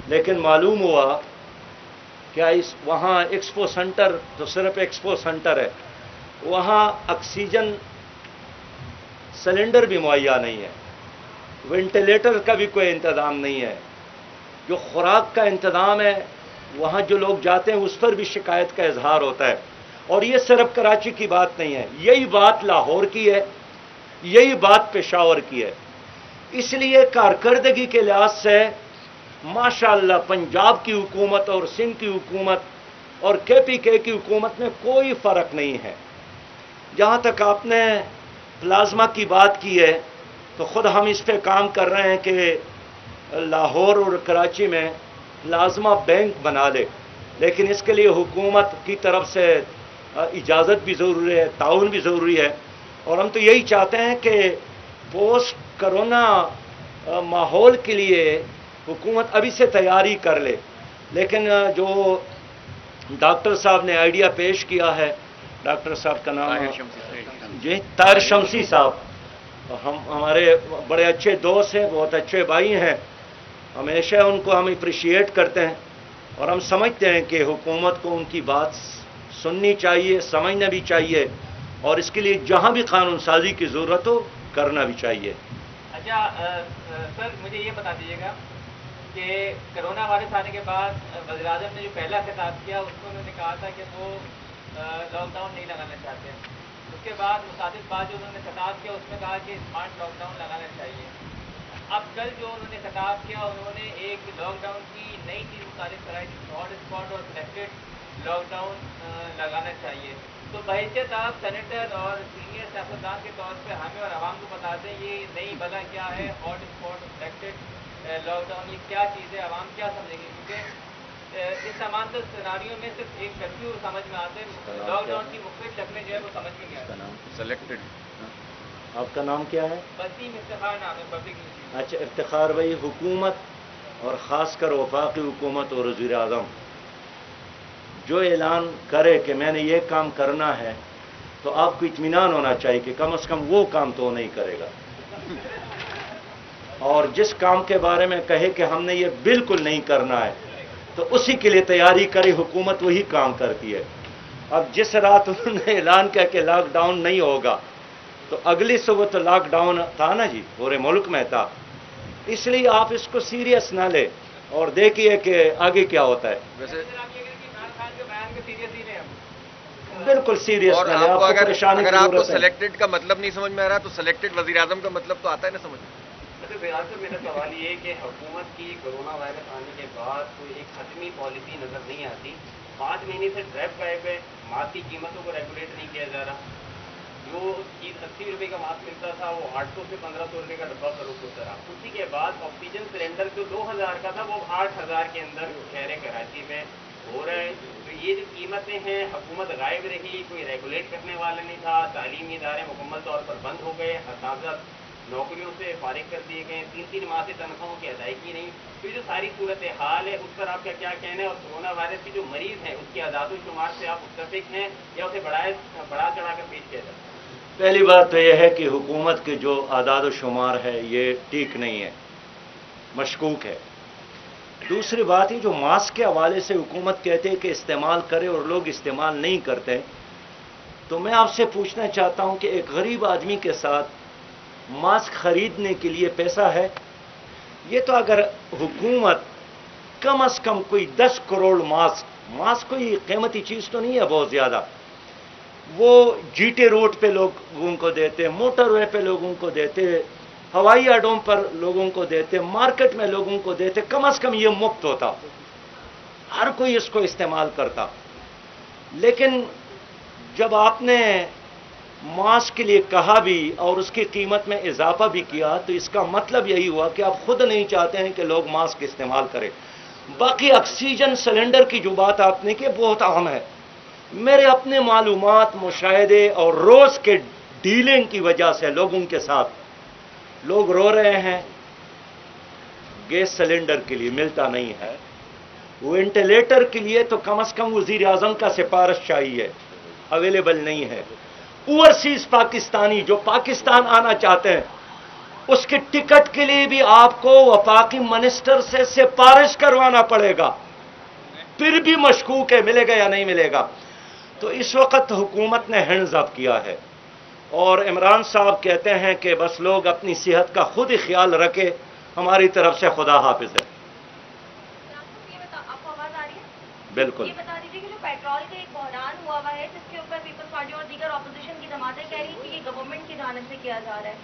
S1: لیکن معلوم ہوا کہ وہاں ایکسپو سینٹر تو صرف ایکسپو سینٹر ہے، وہاں آکسیجن سلنڈر بھی مہیا نہیں ہے، وینٹیلیٹر کا بھی کوئی انتظام نہیں ہے، جو خوراک کا انتظام ہے وہاں جو لوگ جاتے ہیں اس پر بھی شکایت کا اظہار ہوتا ہے۔ اور یہ صرف کراچی کی بات نہیں ہے، یہی بات لاہور کی ہے، یہی بات پشاور کی ہے۔ اس لیے کارکردگی کے لحاظ سے ماشاءاللہ پنجاب کی حکومت اور سندھ کی حکومت اور KPK کی حکومت میں کوئی فرق نہیں ہے۔ جہاں تک آپ نے پلازما کی بات کی ہے تو خود ہم اس پہ کام کر رہے ہیں کہ لاہور اور کراچی میں پلازما بینک بنا لے، لیکن اس کے لیے حکومت کی طرف سے اجازت بھی ضروری ہے، تعاون بھی ضروری ہے، اور ہم تو یہی چاہتے ہیں کہ پوسٹ کرونا ماحول کے لیے حکومت ابھی سے تیاری کر لے۔ لیکن جو ڈاکٹر صاحب نے آئیڈیا پیش کیا ہے، ڈاکٹر صاحب کا نام جی طاہر شمسی صاحب، ہمارے بڑے اچھے دوست ہیں، بہت اچھے بھائی ہیں، ہمیشہ ان کو ہم اپریشیٹ کرتے ہیں، اور ہم سمجھتے ہیں کہ حکومت کو ان کی بات سننی چاہیے، سمجھنا بھی چاہیے، اور اس کے لیے جہاں بھی قانون سازی کی ضرورت ہو کرنا بھی چاہیے۔
S6: اچھا سر، مجھے یہ بتا دیجیے گا کہ کرونا وائرس آنے کے بعد وزیر اعظم نے جو پہلا خطاب کیا اس میں انہوں نے کہا تھا کہ وہ لاک ڈاؤن نہیں لگانا چاہتے، اس کے بعد مصادف بات جو انہوں نے خطاب کیا اس میں کہا کہ اسمارٹ لاک ڈاؤن لگانا چاہیے۔ اب کل جو انہوں نے خطاب کیا انہوں نے ایک لاک ڈاؤن کی نئی چیز متعارف کرائی تھی، ہاٹ اسپاٹ اور سلیکٹڈ لاک ڈاؤن لگانا چاہیے۔ تو بحیثیت آپ سینیٹر اور سینئر سیاستدان کے طور پہ ہمیں اور عوام کو بتا دیں یہ نئی بلا کیا ہے، ہاٹ اسپاٹ اور سلیکٹڈ لاک ڈاؤن، یہ کیا چیز ہے، عوام کیا سمجھے گی؟ کیونکہ اس سمانتر سیناریوں میں صرف ایک کرفیو سمجھ میں آتے ہیں، لاک ڈاؤن کی مختلف شکلیں جو ہے وہ سمجھ میں نہیں آتی۔
S2: سلیکٹڈ
S1: آپ کا نام کیا ہے؟
S6: وسیم افتخار نام ہے، پبلک یونیورسٹی۔
S1: اچھا افتخار بھائی، حکومت اور خاص کر وفاقی حکومت اور وزیر اعظم جو اعلان کرے کہ میں نے یہ کام کرنا ہے تو آپ کو اطمینان ہونا چاہیے کہ کم از کم وہ کام تو نہیں کرے گا، اور جس کام کے بارے میں کہے کہ ہم نے یہ بالکل نہیں کرنا ہے تو اسی کے لیے تیاری کرے، حکومت وہی کام کرتی ہے۔ اب جس رات انہوں نے اعلان کیا کہ لاک ڈاؤن نہیں ہوگا تو اگلی صبح تو لاک ڈاؤن تھا نا جی، پورے ملک میں تھا، اس لیے آپ اس کو سیریس نہ لیں اور دیکھیے کہ آگے کیا ہوتا ہے۔
S2: ویسے
S1: بالکل سیریس
S2: اور
S1: نہ لیں،
S2: آپ کو
S1: پریشانی
S2: اگر
S1: کی
S2: آپ کو
S1: ضرورت ہے۔
S2: سلیکٹڈ کا مطلب نہیں سمجھ میں آ رہا تو سلیکٹڈ وزیر اعظم کا مطلب تو آتا ہے نا سمجھ میں۔
S7: میرا سوال یہ ہے کہ حکومت کی کرونا وائرس آنے کے بعد کوئی ایک حتمی پالیسی نظر نہیں آتی، 5 مہینے سے ڈرائیو غائب ہے، ماسک کی قیمتوں کو ریگولیٹ نہیں کیا جا رہا، جو چیز 80 روپے کا ماسک ملتا تھا وہ 800 سے 1500 روپے کا ڈبہ فروخت ہوتا رہا، اسی کے بعد آکسیجن سلنڈر جو 2000 کا تھا وہ 8000 کے اندر شہر کراچی میں ہو رہا ہے۔ تو یہ جو قیمتیں ہیں حکومت غائب رہی، کوئی ریگولیٹ کرنے والا نہیں تھا، تعلیمی ادارے مکمل طور پر بند ہو گئے، اساتذہ نوکریوں سے فارغ کر دیے گئے، 3 ماہ سے تنخواہوں کی ادائیگی نہیں۔ تو یہ جو ساری صورتحال ہے اس پر آپ کا کیا کہنا ہے، اور کرونا وائرس کے جو مریض ہیں اس کی اعداد و شمار سے آپ متفق ہیں یا اسے بڑھا چڑھا کر پیش کیا جاتا ہے؟
S1: پہلی بات تو یہ ہے کہ حکومت کے جو اعداد و شمار ہے یہ ٹھیک نہیں ہے، مشکوک ہے۔ دوسری بات یہ جو ماسک کے حوالے سے حکومت کہتے ہیں کہ استعمال کرے اور لوگ استعمال نہیں کرتے، تو میں آپ سے پوچھنا چاہتا ہوں کہ ایک غریب آدمی کے ساتھ ماسک خریدنے کے لیے پیسہ ہے؟ یہ تو اگر حکومت کم از کم کوئی 10 کروڑ ماسک کوئی قیمتی چیز تو نہیں ہے بہت زیادہ، وہ GT روٹ پہ لوگوں کو دیتے، موٹر وے پہ لوگوں کو دیتے، ہوائی اڈوں پر لوگوں کو دیتے، مارکیٹ میں لوگوں کو دیتے، کم از کم یہ مفت ہوتا، ہر کوئی اس کو استعمال کرتا۔ لیکن جب آپ نے ماسک کے لیے کہا بھی اور اس کی قیمت میں اضافہ بھی کیا تو اس کا مطلب یہی ہوا کہ آپ خود نہیں چاہتے ہیں کہ لوگ ماسک استعمال کریں۔ باقی آکسیجن سلنڈر کی جو بات آپ نے کی بہت اہم ہے، میرے اپنے معلومات، مشاہدے اور روز کے ڈیلنگ کی وجہ سے لوگوں کے ساتھ لوگ رو رہے ہیں، گیس سلنڈر کے لیے ملتا نہیں ہے، وینٹیلیٹر کے لیے تو کم از کم وزیر اعظم کا سفارش چاہیے، اویلیبل نہیں ہے، اوورسیز پاکستانی جو پاکستان آنا چاہتے ہیں اس کے ٹکٹ کے لیے بھی آپ کو وفاقی منسٹر سے سفارش کروانا پڑے گا، پھر بھی مشکوک ہے ملے گا یا نہیں ملے گا۔ تو اس وقت حکومت نے ہینڈز اپ کیا ہے، اور عمران صاحب کہتے ہیں کہ بس لوگ اپنی صحت کا خود ہی خیال رکھے، ہماری طرف سے خدا حافظ ہے۔
S8: آپ کو آواز آ رہی ہے؟
S1: بالکل۔
S8: یہ بتا دیجیے کہ جو پیٹرول کا ایک بحران ہوا ہوا ہے جس کے اوپر پیپلز پارٹی اور دیگر اپوزیشن کی جماعتیں کہہ رہی ہیں کہ یہ گورنمنٹ کی جانب سے کیا جا رہا ہے،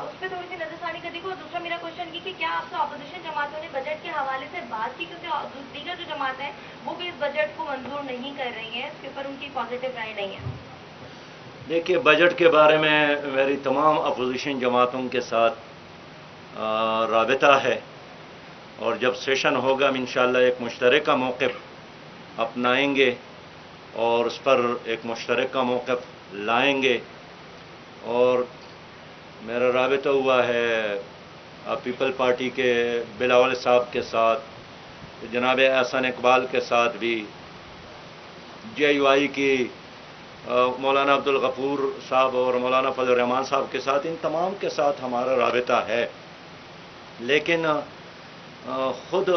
S8: اس پہ تھوڑی سی نظر ثانی کر دی کو۔ اور دوسرا میرا کوشچن یہ کہ کیا آپ سے اپوزیشن جماعتوں نے بجٹ کے حوالے سے بات کی، کیونکہ دیگر جو جماعتیں ہیں وہ بھی اس بجٹ کو منظور نہیں کر رہی ہیں، اس کے اوپر ان کی پازیٹیو رائے نہیں ہے؟
S1: دیکھیے، بجٹ کے بارے میں میری تمام اپوزیشن جماعتوں کے ساتھ رابطہ ہے، اور جب سیشن ہوگا ہم انشاءاللہ ایک مشترکہ موقف اپنائیں گے اور اس پر ایک مشترکہ موقف لائیں گے۔ اور میرا رابطہ ہوا ہے پیپل پارٹی کے بلاول صاحب کے ساتھ، جناب احسن اقبال کے ساتھ بھی، جے یو آئی کی مولانا عبدالغفور صاحب اور مولانا فضل الرحمان صاحب کے ساتھ، ان تمام کے ساتھ ہمارا رابطہ ہے۔ لیکن خود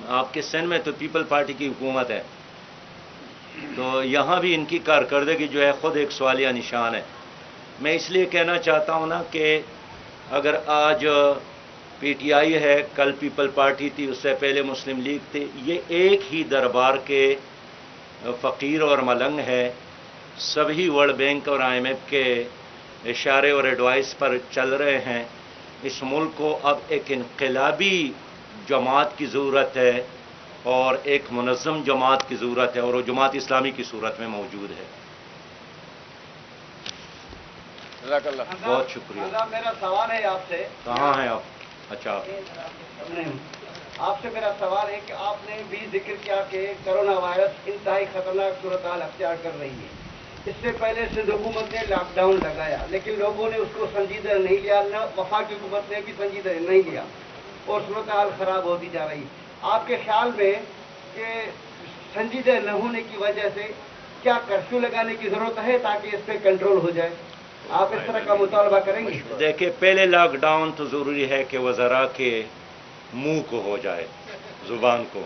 S1: آپ کے سندھ میں تو پیپل پارٹی کی حکومت ہے، تو یہاں بھی ان کی کارکردگی جو ہے خود ایک سوالیہ نشان ہے۔ میں اس لیے کہنا چاہتا ہوں نا کہ اگر آج پی ٹی آئی ہے، کل پیپل پارٹی تھی، اس سے پہلے مسلم لیگ تھی، یہ ایک ہی دربار کے فقیر اور ملنگ ہے، سبھی ورلڈ بینک اور آئی ایم ایف کے اشارے اور ایڈوائس پر چل رہے ہیں۔ اس ملک کو اب ایک انقلابی جماعت کی ضرورت ہے اور ایک منظم جماعت کی ضرورت ہے، اور وہ جماعت اسلامی کی صورت میں موجود ہے۔
S2: جزاک اللہ۔
S1: بہت شکریہ۔
S3: میرا سوال ہے آپ سے،
S1: کہاں ہیں آپ؟ اچھا،
S3: آپ سے میرا سوال ہے کہ آپ نے بھی ذکر کیا کہ کرونا وائرس انتہائی خطرناک صورتحال اختیار کر رہی ہے۔ اس سے پہلے سندھ حکومت نے لاک ڈاؤن لگایا، لیکن لوگوں نے اس کو سنجیدہ نہیں لیا، نہ وفاقی حکومت نے بھی سنجیدہ نہیں لیا، اور صورتحال خراب ہوتی جا رہی۔ آپ کے خیال میں کہ سنجیدہ نہ ہونے کی وجہ سے کیا کرفیو لگانے کی ضرورت ہے تاکہ اس پہ کنٹرول ہو جائے؟ آپ اس طرح کا مطالبہ کریں گے؟
S1: دیکھیں، پہلے لاک ڈاؤن تو ضروری ہے کہ وزراء کے منہ کو ہو جائے، زبان کو،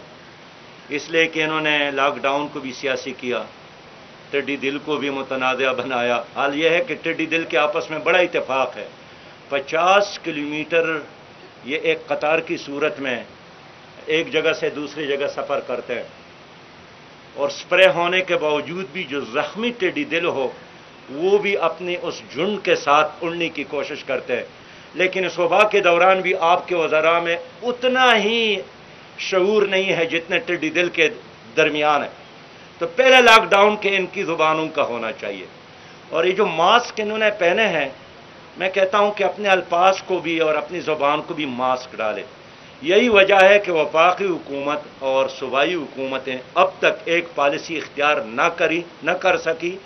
S1: اس لیے کہ انہوں نے لاک ڈاؤن کو بھی سیاسی کیا، ٹڈی دل کو بھی متنازع بنایا۔ حال یہ ہے کہ ٹڈی دل کے آپس میں بڑا اتفاق ہے، 50 کلومیٹر یہ ایک قطار کی صورت میں ایک جگہ سے دوسری جگہ سفر کرتے ہیں، اور سپرے ہونے کے باوجود بھی جو زخمی ٹڈی دل ہو وہ بھی اپنی اس جھنڈ کے ساتھ اڑنے کی کوشش کرتے ہیں۔ لیکن اس وبا کے دوران بھی آپ کے وزراء میں اتنا ہی شعور نہیں ہے جتنے ٹڈی دل کے درمیان ہے۔ تو پہلے لاک ڈاؤن کے ان کی زبانوں کا ہونا چاہیے، اور یہ جو ماسک انہوں نے پہنے ہیں، میں کہتا ہوں کہ اپنے الفاظ کو بھی اور اپنی زبان کو بھی ماسک ڈالے۔ یہی وجہ ہے کہ وفاقی حکومت اور صوبائی حکومتیں اب تک ایک پالیسی اختیار نہ کر سکی،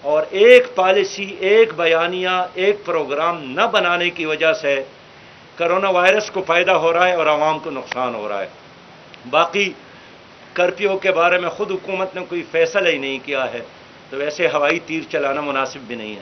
S1: اور ایک پالیسی، ایک بیانیہ، ایک پروگرام نہ بنانے کی وجہ سے کرونا وائرس کو فائدہ ہو رہا ہے اور عوام کو نقصان ہو رہا ہے۔ باقی کرفیو کے بارے میں خود حکومت نے کوئی فیصلہ ہی نہیں کیا ہے، تو ویسے ہوائی تیر چلانا مناسب بھی نہیں ہے۔